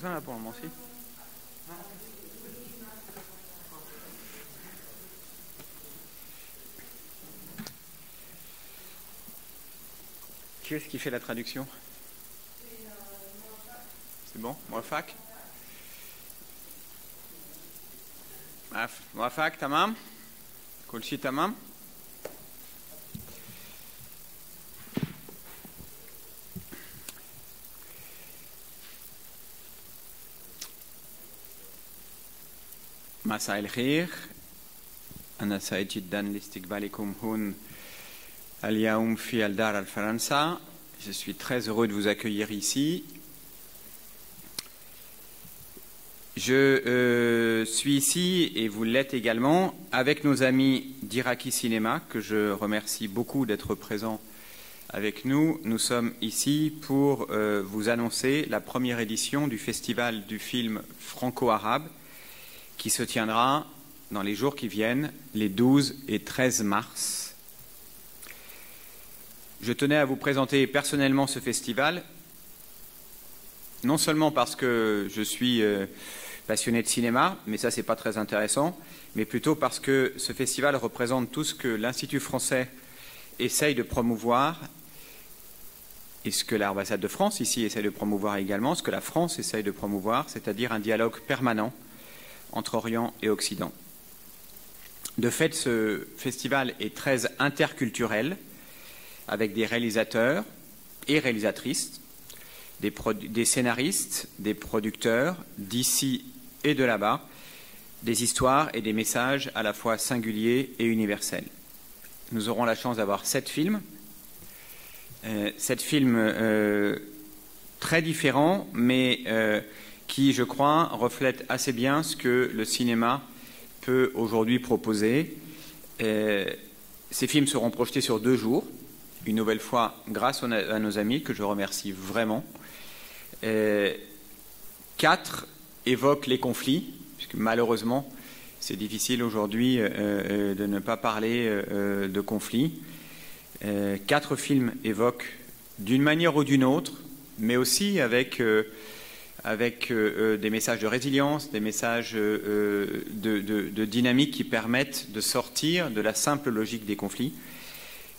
besoin là pour le moment aussi. Qui est-ce qui fait la traduction? C'est bon? Moafak? Moafak, tamam? Kulshi tamam? مساء الخير أنا سعيد جدا لاستقبالكم هون اليوم في الدار الفرنسا. Je suis très heureux de vous accueillir ici. Je suis ici, et vous l'êtes également, avec nos amis d'Iraqi Cinéma, que je remercie beaucoup d'être présents avec nous. Nous sommes ici pour vous annoncer la première édition du Festival du film franco-arabe, qui se tiendra dans les jours qui viennent, les 12 et 13 mars. Je tenais à vous présenter personnellement ce festival, non seulement parce que je suis passionné de cinéma, mais ça c'est pas très intéressant, mais plutôt parce que ce festival représente tout ce que l'Institut français essaye de promouvoir, et ce que l'ambassade de France ici essaye de promouvoir également, ce que la France essaye de promouvoir, c'est-à-dire un dialogue permanent entre Orient et Occident. De fait, ce festival est très interculturel, avec des réalisateurs et réalisatrices, des scénaristes, des producteurs d'ici et de là-bas, des histoires et des messages à la fois singuliers et universels. Nous aurons la chance d'avoir 7 films, 7 films très différents, mais qui, je crois, reflètent assez bien ce que le cinéma peut aujourd'hui proposer. Ces films seront projetés sur 2 jours, une nouvelle fois grâce à nos amis, que je remercie vraiment. 4 évoquent les conflits, puisque malheureusement, c'est difficile aujourd'hui de ne pas parler de conflits. 4 films évoquent d'une manière ou d'une autre, mais aussi avec des messages de résilience, des messages de dynamique qui permettent de sortir de la simple logique des conflits.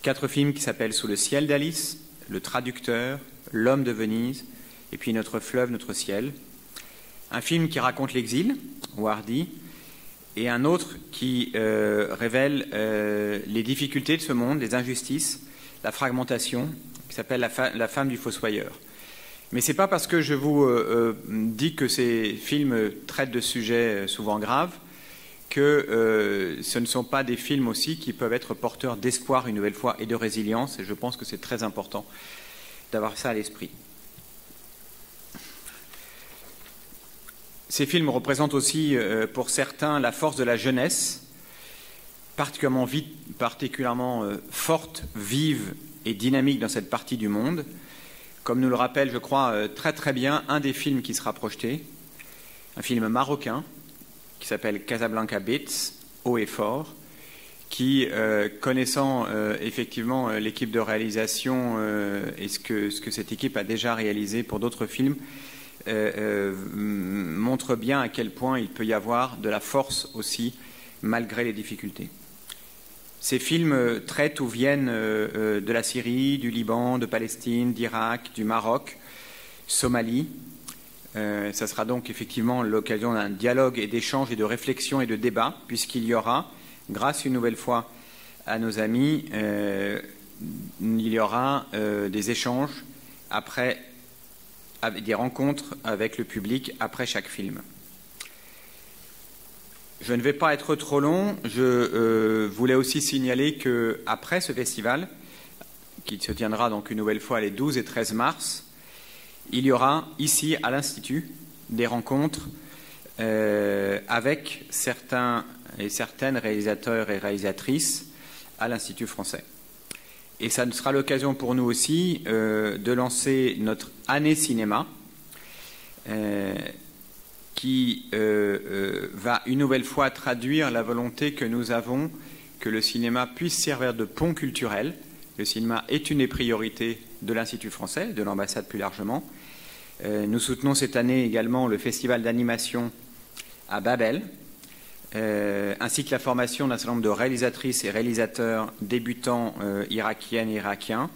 4 films qui s'appellent Sous le ciel d'Alice, Le Traducteur, L'Homme de Venise, et puis Notre fleuve, notre ciel. Un film qui raconte l'exil, Wardi, et un autre qui révèle les difficultés de ce monde, les injustices, la fragmentation, qui s'appelle La femme du fossoyeur. Mais ce n'est pas parce que je vous dis que ces films traitent de sujets souvent graves que ce ne sont pas des films aussi qui peuvent être porteurs d'espoir une nouvelle fois et de résilience, et je pense que c'est très important d'avoir ça à l'esprit. Ces films représentent aussi pour certains la force de la jeunesse, particulièrement forte, vive et dynamique dans cette partie du monde. Comme nous le rappelle, je crois, très très bien un des films qui sera projeté, un film marocain qui s'appelle Casablanca Beats, haut et fort, qui, connaissant effectivement l'équipe de réalisation et ce que cette équipe a déjà réalisé pour d'autres films, montre bien à quel point il peut y avoir de la force aussi, malgré les difficultés. Ces films traitent ou viennent de la Syrie, du Liban, de Palestine, d'Irak, du Maroc, Somalie. Ça sera donc effectivement l'occasion d'un dialogue et d'échange et de réflexion et de débat, puisqu'il y aura, grâce une nouvelle fois à nos amis, il y aura des échanges après, des rencontres avec le public après chaque film. Je ne vais pas être trop long. Je voulais aussi signaler qu'après ce festival, qui se tiendra donc une nouvelle fois les 12 et 13 mars, il y aura ici à l'Institut des rencontres avec certains et certaines réalisateurs et réalisatrices à l'Institut français. Et ça sera l'occasion pour nous aussi de lancer notre année cinéma qui va une nouvelle fois traduire la volonté que nous avons que le cinéma puisse servir de pont culturel. Le cinéma est une des priorités de l'Institut français, de l'ambassade plus largement, Nous soutenons cette année également le festival d'animation à Babel, ainsi que la formation d'un certain nombre de réalisatrices et réalisateurs débutants irakiennes et irakiens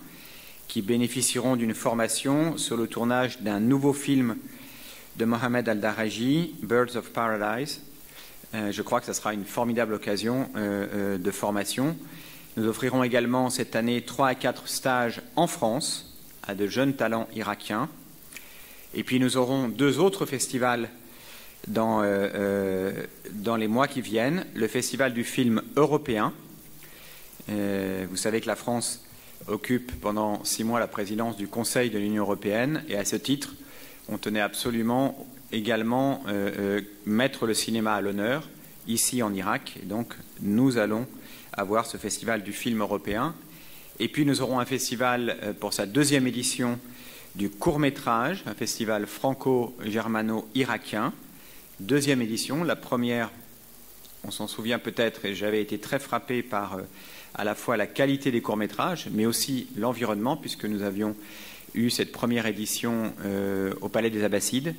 qui bénéficieront d'une formation sur le tournage d'un nouveau film de Mohamed Al-Daraji, Birds of Paradise. Je crois que ce sera une formidable occasion de formation. Nous offrirons également cette année 3 à 4 stages en France à de jeunes talents irakiens. Et puis nous aurons 2 autres festivals dans les mois qui viennent. Le festival du film européen. Vous savez que la France occupe pendant 6 mois la présidence du Conseil de l'Union européenne. Et à ce titre, on tenait absolument également mettre le cinéma à l'honneur ici en Irak. Et donc nous allons avoir ce festival du film européen. Et puis nous aurons un festival pour sa 2e édition du court-métrage, un festival franco-germano-irakien, 2e édition. La première, on s'en souvient peut-être, et j'avais été très frappé par à la fois la qualité des courts-métrages, mais aussi l'environnement, puisque nous avions eu cette première édition au Palais des Abbassides.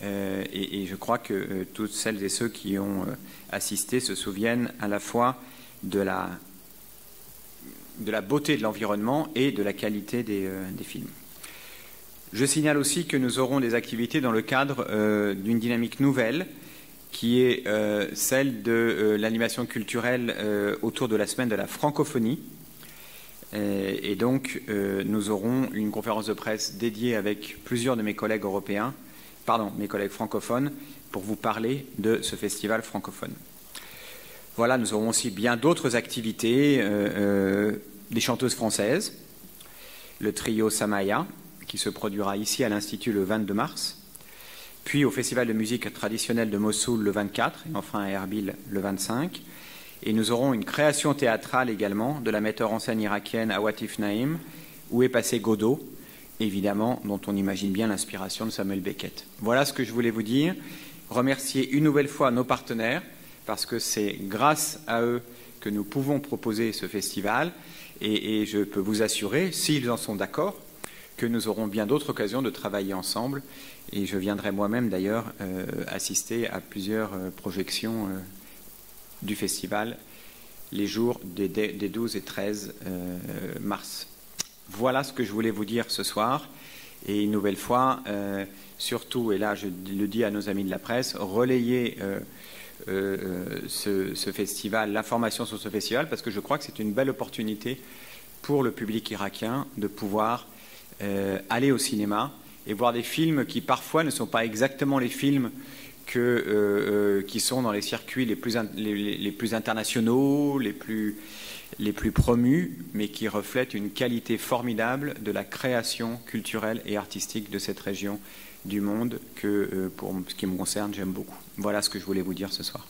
Et je crois que toutes celles et ceux qui ont assisté se souviennent à la fois de la beauté de l'environnement et de la qualité des films. Je signale aussi que nous aurons des activités dans le cadre d'une dynamique nouvelle qui est celle de l'animation culturelle autour de la semaine de la francophonie. Et donc, nous aurons une conférence de presse dédiée avec plusieurs de mes collègues européens, mes collègues francophones, pour vous parler de ce festival francophone. Voilà, nous aurons aussi bien d'autres activités, des chanteuses françaises, le trio Samaya, qui se produira ici à l'Institut le 22 mars, puis au Festival de musique traditionnelle de Mossoul le 24, et enfin à Erbil le 25. Et nous aurons une création théâtrale également de la metteur en scène irakienne Awatif Naïm, Où est passé Godot, évidemment, dont on imagine bien l'inspiration de Samuel Beckett. Voilà ce que je voulais vous dire. Remercier une nouvelle fois nos partenaires, parce que c'est grâce à eux que nous pouvons proposer ce festival. Et je peux vous assurer, s'ils en sont d'accord, que nous aurons bien d'autres occasions de travailler ensemble. Et je viendrai moi-même d'ailleurs assister à plusieurs projections du festival les jours des 12 et 13 mars. Voilà ce que je voulais vous dire ce soir. Et une nouvelle fois, surtout, et là je le dis à nos amis de la presse, relayez ce festival, l'information sur ce festival, parce que je crois que c'est une belle opportunité pour le public irakien de pouvoir aller au cinéma et voir des films qui parfois ne sont pas exactement les films qui sont dans les circuits les plus internationaux, les plus promus, mais qui reflètent une qualité formidable de la création culturelle et artistique de cette région du monde que, pour ce qui me concerne, j'aime beaucoup. Voilà ce que je voulais vous dire ce soir.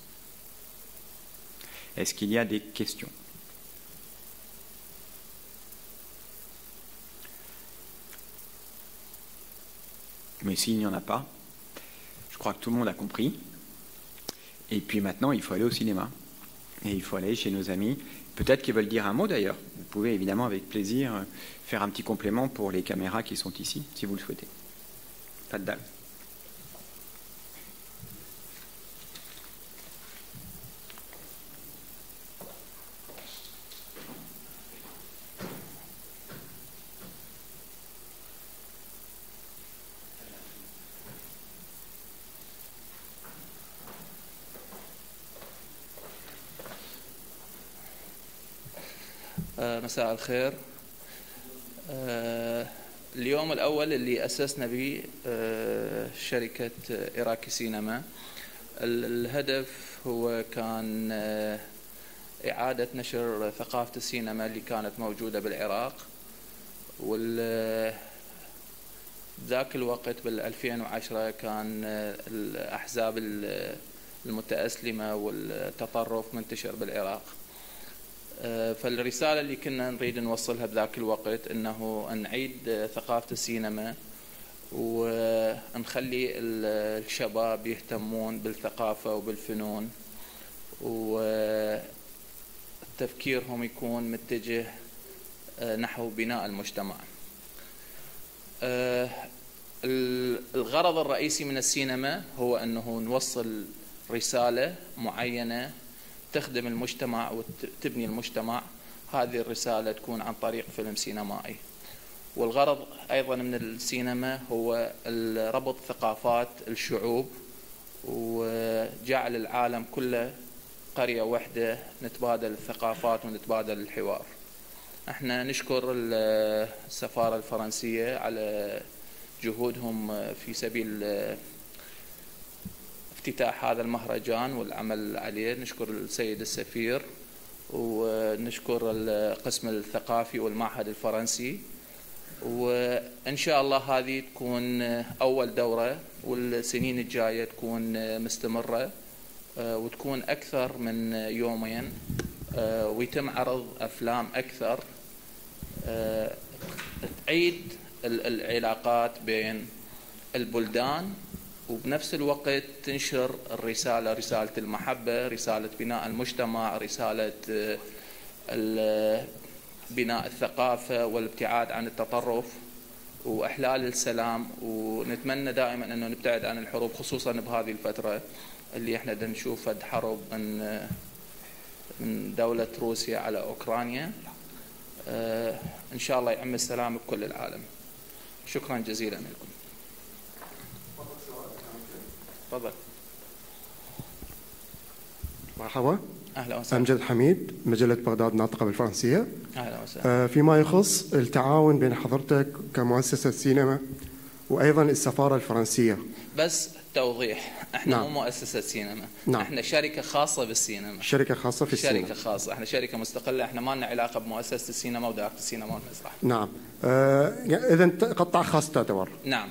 Est-ce qu'il y a des questions ? Mais s'il n'y en a pas, je crois que tout le monde a compris. Et puis maintenant, il faut aller au cinéma. Et il faut aller chez nos amis. Peut-être qu'ils veulent dire un mot d'ailleurs. Vous pouvez évidemment avec plaisir faire un petit complément pour les caméras qui sont ici, si vous le souhaitez. Pas de dalle. مساء الخير. اليوم الأول اللي أسسنا به شركة إيراكي سينما، الهدف هو كان إعادة نشر ثقافة السينما اللي كانت موجودة بالعراق. ذاك الوقت بال2010 كان الأحزاب المتأسلمة والتطرف منتشر بالعراق. فالرسالة اللي كنا نريد نوصلها بذاك الوقت انه نعيد ثقافة السينما ونخلي الشباب يهتمون بالثقافة وبالفنون، وتفكيرهم يكون متجه نحو بناء المجتمع. الغرض الرئيسي من السينما هو أنه نوصل رسالة معينة تخدم المجتمع وتبني المجتمع. هذه الرسالة تكون عن طريق فيلم سينمائي. والغرض أيضا من السينما هو ربط ثقافات الشعوب وجعل العالم كله قرية واحدة، نتبادل الثقافات ونتبادل الحوار. احنا نشكر السفارة الفرنسية على جهودهم في سبيل افتتاح هذا المهرجان والعمل عليه. نشكر السيد السفير ونشكر القسم الثقافي والمعهد الفرنسي، وإن شاء الله هذه تكون أول دورة والسنين الجاية تكون مستمرة وتكون أكثر من يومين، ويتم عرض أفلام أكثر تعيد العلاقات بين البلدان، وبنفس الوقت تنشر الرسالة، رسالة المحبة، رسالة بناء المجتمع، رسالة بناء الثقافة والابتعاد عن التطرف وإحلال السلام. ونتمنى دائما أنه نبتعد عن الحروب، خصوصا بهذه الفترة اللي احنا نشوف حرب من دولة روسيا على أوكرانيا. إن شاء الله يعم السلام بكل العالم. شكرا جزيلا لكم. تفضل. مرحبا. اهلا وسهلا. امجد حميد، مجله بغداد ناطقه بالفرنسيه. اهلا وسهلا. فيما يخص التعاون بين حضرتك كمؤسسه سينما وايضا السفاره الفرنسيه. بس توضيح، احنا نعم. مو مؤسسه سينما. نعم. احنا شركه خاصه بالسينما. شركه خاصه في السينما. شركه خاصه، احنا شركه مستقله، احنا ما لنا علاقه بمؤسسه السينما ودائره السينما والمسرح. نعم. اذا قطاع خاص تعتبر. نعم.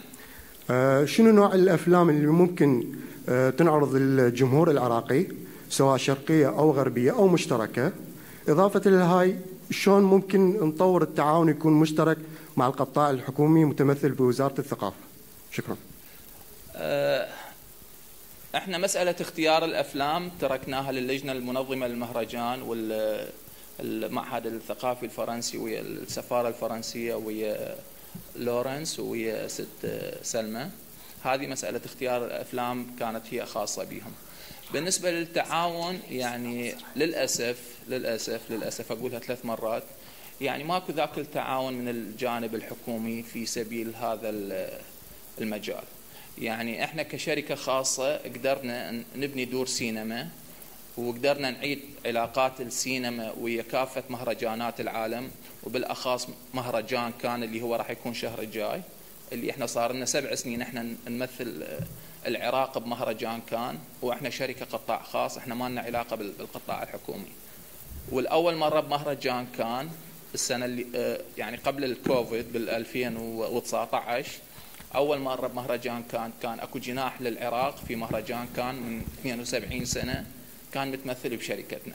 شنو نوع الافلام اللي ممكن تنعرض للجمهور العراقي، سواء شرقيه او غربيه او مشتركه؟ اضافه لهاي، شلون ممكن نطور التعاون يكون مشترك مع القطاع الحكومي متمثل بوزاره الثقافه؟ شكرا. احنا مساله اختيار الافلام تركناها للجنه المنظمه للمهرجان والمعهد الثقافي الفرنسي ويا السفاره الفرنسيه ويا لورنس ويا ست سلمى. هذه مساله اختيار الافلام كانت هي خاصه بهم. بالنسبه للتعاون، يعني للاسف اقولها 3 مرات، يعني ماكو ذاك التعاون من الجانب الحكومي في سبيل هذا المجال. يعني احنا كشركه خاصه قدرنا نبني دور سينما، وقدرنا نعيد علاقات السينما ويا كافه مهرجانات العالم، وبالاخص مهرجان كان اللي هو راح يكون شهر الجاي، اللي احنا صار لنا 7 سنين احنا نمثل العراق بمهرجان كان، واحنا شركه قطاع خاص، احنا ما لنا علاقه بالقطاع الحكومي. والاول مره بمهرجان كان السنه اللي يعني قبل الكوفيد بال 2019، اول مره بمهرجان كان اكو جناح للعراق في مهرجان كان من 72 سنه كان متمثل بشركتنا.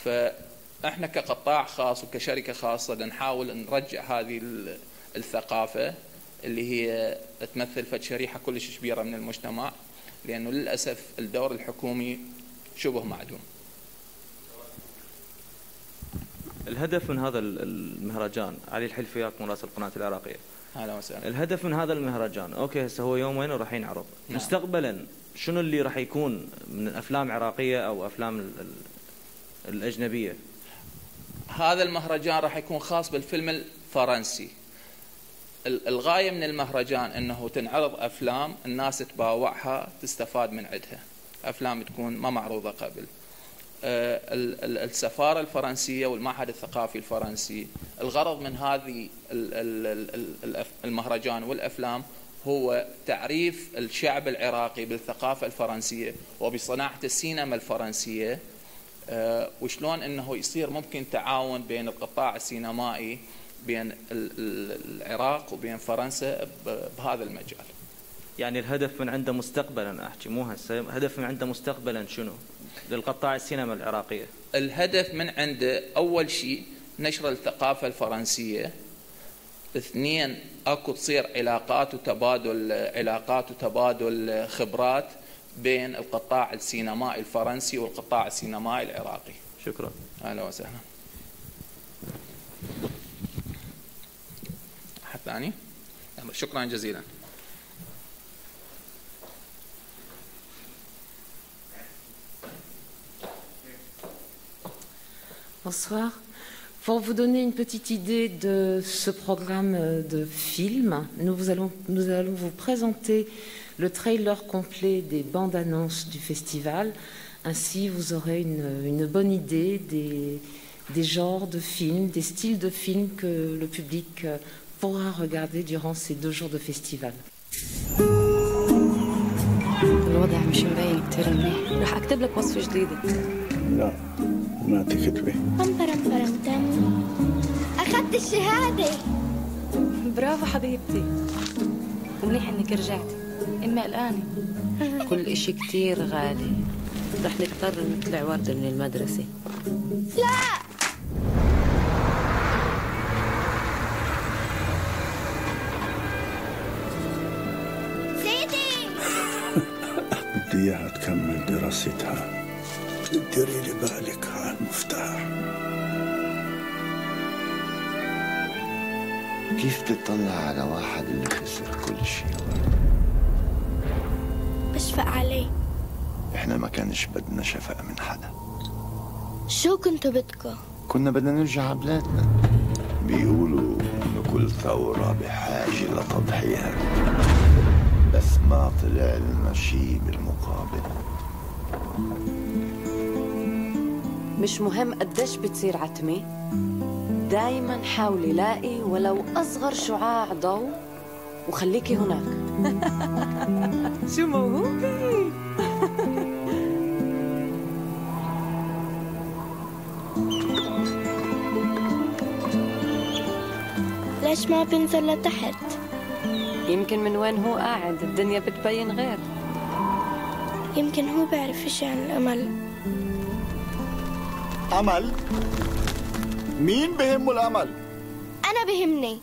فاحنا كقطاع خاص وكشركه خاصه نحاول نرجع هذه الثقافه اللي هي تمثل فد شريحه كلش كبيره من المجتمع، لانه للاسف الدور الحكومي شبه معدوم. الهدف من هذا المهرجان، علي الحلفيات مراسل القناه العراقيه. اهلا وسهلا. الهدف من هذا المهرجان، اوكي هسه هو يومين وراح ينعرض. نعم. مستقبلا شنو اللي راح يكون من افلام عراقيه او افلام الاجنبيه؟ هذا المهرجان راح يكون خاص بالفيلم الفرنسي. الغايه من المهرجان انه تنعرض افلام الناس تباوعها تستفاد من عندها، افلام تكون ما معروضه قبل. السفاره الفرنسيه والمعهد الثقافي الفرنسي، الغرض من هذه المهرجان والافلام هو تعريف الشعب العراقي بالثقافه الفرنسيه وبصناعه السينما الفرنسيه، وشلون انه يصير ممكن تعاون بين القطاع السينمائي بين العراق وبين فرنسا بهذا المجال. يعني الهدف من عنده مستقبلا، احكي مو هسه، هدف من عنده مستقبلا شنو للقطاع السينما العراقيه؟ الهدف من عنده اول شيء نشر الثقافه الفرنسيه، 2 اكو تصير علاقات وتبادل خبرات بين القطاع السينمائي الفرنسي والقطاع السينمائي العراقي. شكرا. اهلا وسهلا. أحد ثاني؟ شكرا جزيلا. Bonsoir. Pour vous donner une petite idée de ce programme de film, nous allons vous présenter le trailer complet des bandes annonces du festival. Ainsi, vous aurez une bonne idée des genres de films, des styles de films que le public pourra regarder durant ces 2 jours de festival. الوضع مش مبين كتير منيح. رح أكتب لك وصفة جديدة. لا ما تكتبي. أخذت الشهادة. برافو حبيبتي. ومنيح إنك رجعتي. أمي قلقانة. كل إشي كتير غالي. رح نضطر نطلع وردة من المدرسة. لا. سيدي. بدي إياها تكمل دراستها. ديري لي بالك على المفتاح. كيف تطلع على واحد اللي خسر كل شيء؟ أشفق عليه. احنا ما كانش بدنا شفقة من حدا. شو كنتوا بدكم؟ كنا بدنا نرجع على بلادنا. بيقولوا انه كل ثورة بحاجة لتضحية، بس ما طلع لنا شيء بالمقابل. مش مهم قديش بتصير عتمة، دايما حاولي لاقي ولو أصغر شعاع ضوء وخليكي هناك. شو موهوبة. ليش ما بنزل لتحت؟ يمكن من وين هو قاعد الدنيا بتبين غير. يمكن هو بيعرف إشي عن الأمل. أمل؟ مين بهمه الأمل؟ أنا بهمني.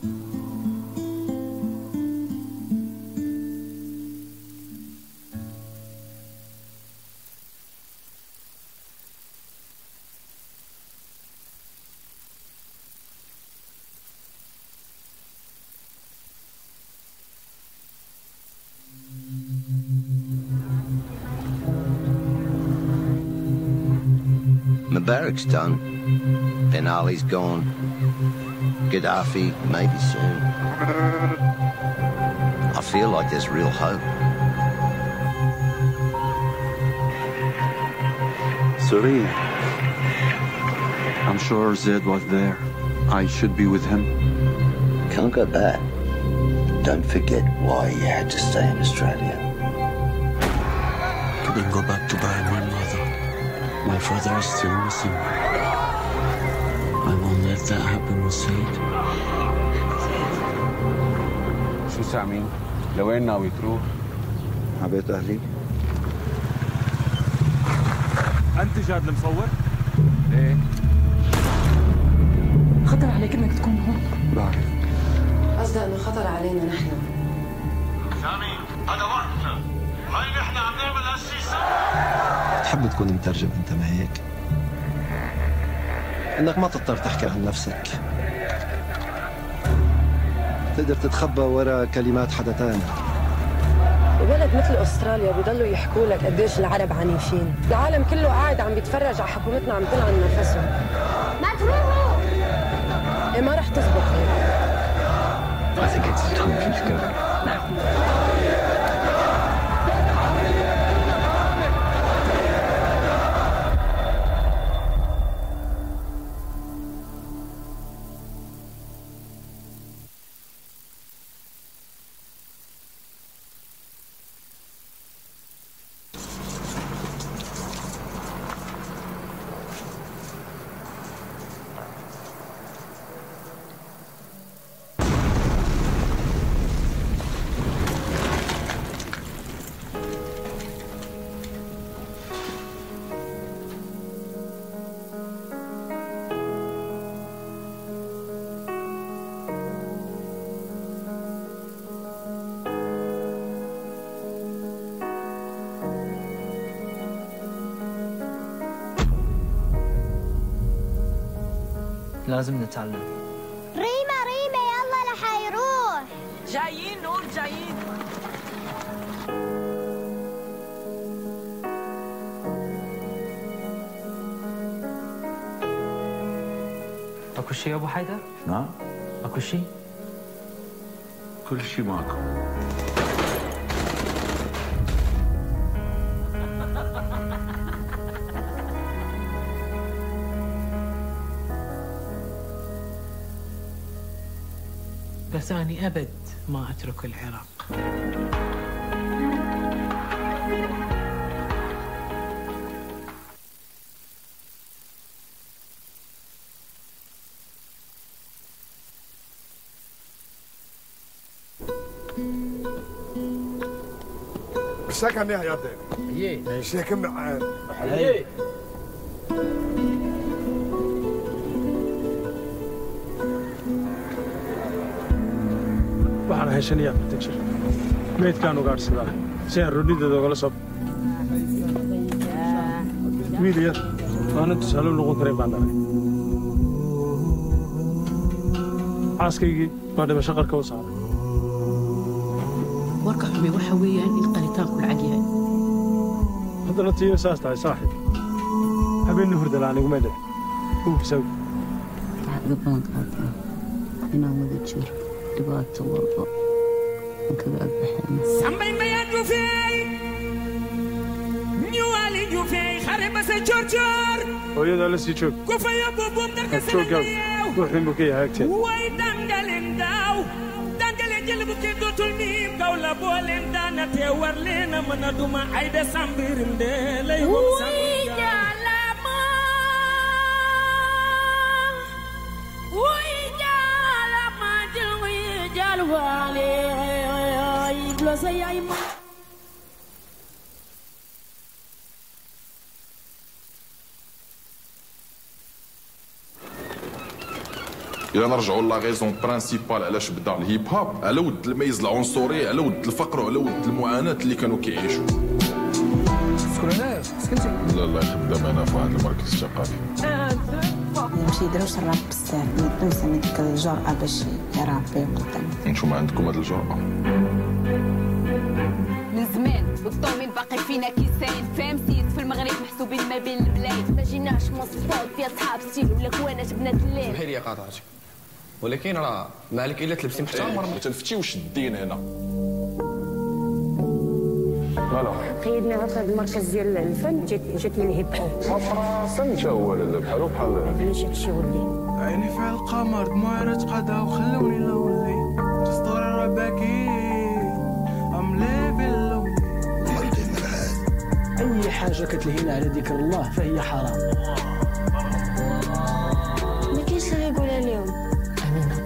Mubarak's done. Ben Ali's gone. Gaddafi, maybe soon. I feel like there's real hope. Surya. I'm sure Zed was there. I should be with him. Can't go back. Don't forget why you had to stay in Australia. Couldn't go back to bury my mother. My father is still missing. I won't let that happen with Said. شو سامين؟ لوين ناوي تروح؟ على بيت أهلي. أنت جاد المصور؟ إيه؟ خطر عليك إنك تكون هون. بعرف. قصدي إنه خطر علينا نحن. سامي هذا وقتنا. هاي نحن عم نعمل هالشي سوا. تحب تكون مترجم أنت ما هيك؟ إنك ما تضطر تحكي عن نفسك. تقدر تتخبى وراء كلمات حدا تاني. ببلد مثل استراليا بيضلوا يحكوا لك قديش العرب عنيفين، العالم كله قاعد عم بيتفرج على حكومتنا عم تلعن نفسهم. ما تروحوا. إيه ما رح تزبط هيك. I think it's time for you to go. لازم نتعلم. ريما يلا لحيروح. جايين نور جايين. اكو شيء يا ابو حيدر؟ نعم. اكو شيء؟ كل شيء ماكو. بس أنا أبد ما أترك العراق. سكن يا يدين. إيه. سكن معانا. إيه. waxaan hayshanayaa protection meydkaan ugaadhsadaa si aan rodhideeda ogala soo wiil yar waana tusaale u noqon karayn baan dhalay xaaskaygii baa dhimasho qarka u saaray warka xumi waxa weeyaan in qaritaanku lacag yahay haddana tiyo saas tahay saaxiib habeenna hurdala aniguma dheh huubkisaw waxaad iga balan qaataa inaan wada jiro dhibaato walba aan kaga agbaxayno sambay mayaan jufeey ñuwaali jufeey xare ba sa joor hooyadaa la sii joog ku fayo buubum darka joogaaw ruuxin buu ka yahay agteen way dangaleen daaw dangaleen jël bu kii dootul miim gaw la booleen daana te war leena mën a duma ay de sambirim de lay wom sambirim إلا نرجعوا لا غيزون برانسيبال علاش بدا الهيب هوب على ود الميز العنصري على ود الفقر وعلى ود المعاناة اللي كانوا كيعيشوا. شكون هنايا؟ سكنتي؟ لا خدام أنا في واحد المركز الثقافي. يمشي يديروش الراب بزاف يدوز من ديك الجرأة باش يرابي قدام. انتوما عندكم هاد الجرأة. من زمان والضومين باقي فينا كيسان فهمتي في المغرب محسوبين ما بين البلاد ما جيناش مصفوط فيها صحاب ستيل ولا كوانات بنات الليل. بحال لي قاطعتك ولكن راه مالك الا تلبسي محترم ما تنفتيوش الدين هنا. فوالا قيدنا في هذا المركز ديال الفن جاتني الهيب هوب راسا تا هو لالا بحالو بحال علاش هادشي ولي عيني في القمر دموعي راه تقدا وخلوني لولي تسطوري راه باكي ام ليفل لوني أي حاجة كتلهينا على ذكر الله فهي حرام. ما كاينش اللي غيقولها اليوم. أمينة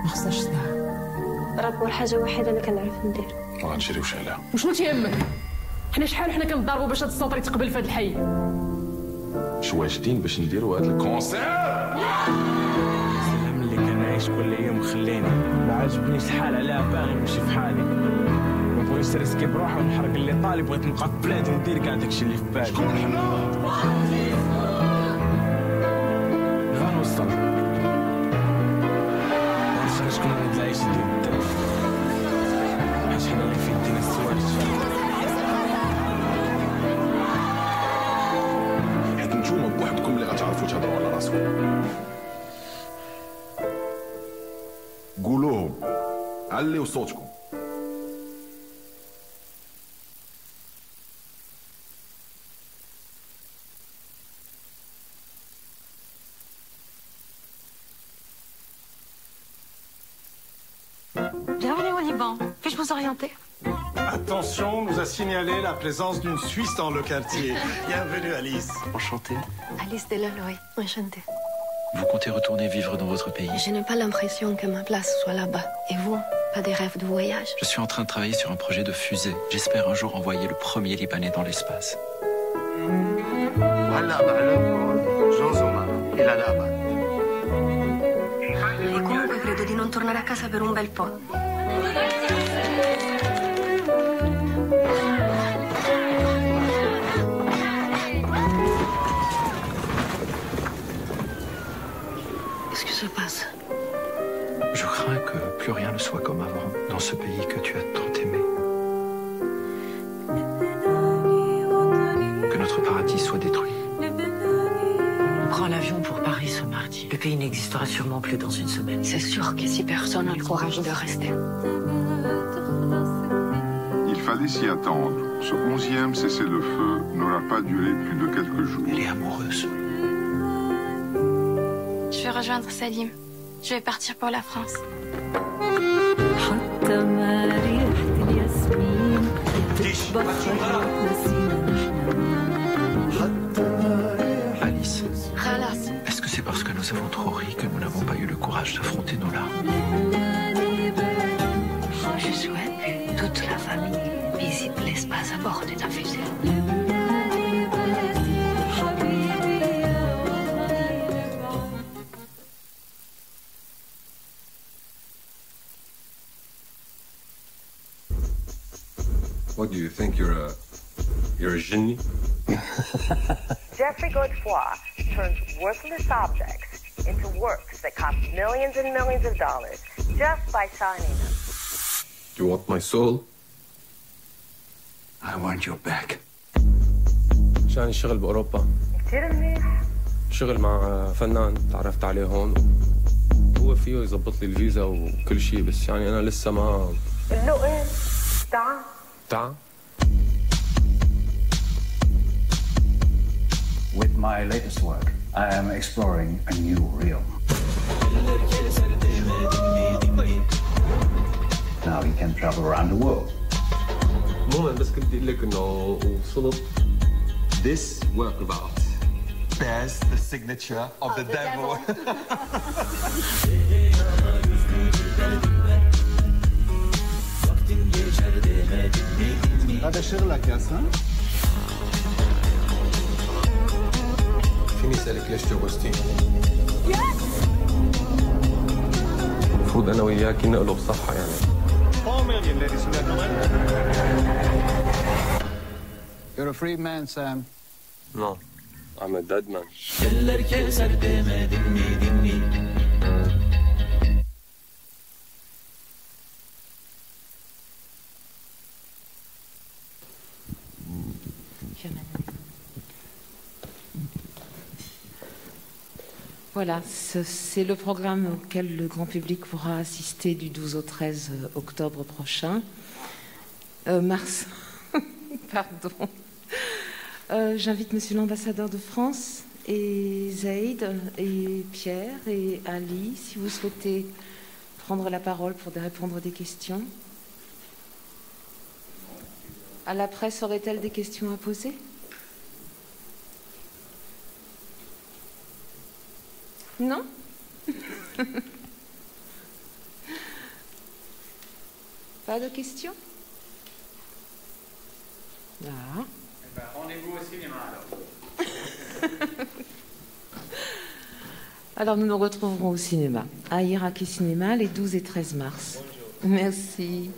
ما خصناش ساعة. راك هو الحاجة الوحيدة اللي كنعرف ندير. ما غنشريوش عليها. وشنو تيهمك؟ حنا شحال وحنا كنضربوا باش هاد السطر يتقبل في هاد الحي. واجدين باش نديروا هاد الكونسير. السلام اللي كان عايش كل يوم خليني ما عجبنيش الحال عليها باغي نمشي في حالي ما بغيتش نريسكي بروحي ونحرق اللي طالب بغيت نبقى في بلادي وندير كاع داكشي اللي في بالي. شكون حنا؟ غنوصل ونخرجكم من هاد العيش ديال الدم حيت حنا اللي في يدينا السوالف. حيت نتوما بوحدكم اللي غتعرفوا تهضروا على راسكم. قولوهم عليو صوتكم. Bienvenue au Liban. Puis-je vous orienter? Attention, on nous a signalé la présence d'une Suisse dans le quartier. Bienvenue Alice. Enchanté. Alice Delaloy. Enchantée. Vous comptez retourner vivre dans votre pays? Je n'ai pas l'impression que ma place soit là-bas. Et vous? Pas des rêves de voyage? Je suis en train de travailler sur un projet de fusée. J'espère un jour envoyer le premier Libanais dans l'espace. وهلا بعلمكم جوزنا إلى الأبد. E comunque credo di non tornare a casa per un bel po'. Qu'est-ce qui se passe? Je crains que plus rien ne soit comme avant. dans ce pays que tu as tant aimé. Que notre paradis soit détruit. On prend l'avion pour Paris ce mardi. Le pays n'existera sûrement plus dans une semaine. C'est sûr que si personne n'a le courage de rester. Il fallait s'y attendre. Ce 11e cessez-le-feu n'aura pas duré plus de quelques jours. Elle est amoureuse. Je vais rejoindre Salim. Je vais partir pour la France. Alice, est-ce que c'est parce que nous avons trop ri que nous n'avons pas eu le courage d'affronter nos larmes? Je souhaite que toute la famille visite l'espace à bord d'une fusée. What do you think? You're a genie? Jeffrey Godefroy turns worthless objects into works that cost millions and millions of dollars just by signing them. You want my soul? I want your back. عشان الشغل بأوروبا. كتير منيح. شغل مع فنان تعرفت عليه هون. هو فيه يظبط لي الفيزا وكل شيء بس يعني أنا لسه ما. اللقم. تعال. تعال. With my latest work, I am exploring a new realm. Now you can travel around the world. بس كنت أقول لك إنه وصلت. This work of art bears the signature of the devil. هذا شغلك يا سام؟ فيني أسألك ليش جوزتيني؟ المفروض أنا وياكي نقلب صحة يعني. 4 million, ladies and gentlemen. You're a free man, Sam. No, I'm a dead man. Voilà, c'est le programme auquel le grand public pourra assister du 12 au 13 octobre prochain. Mars, pardon. J'invite Monsieur l'ambassadeur de France et Zaïd et Pierre et Ali, si vous souhaitez prendre la parole pour répondre des questions. À la presse, aurait-elle des questions à poser ? Non? Pas de questions? Ah. Rendez-vous au cinéma alors. Alors nous nous retrouverons au cinéma, à Iraki Cinéma, les 12 et 13 mars. Bonjour. Merci.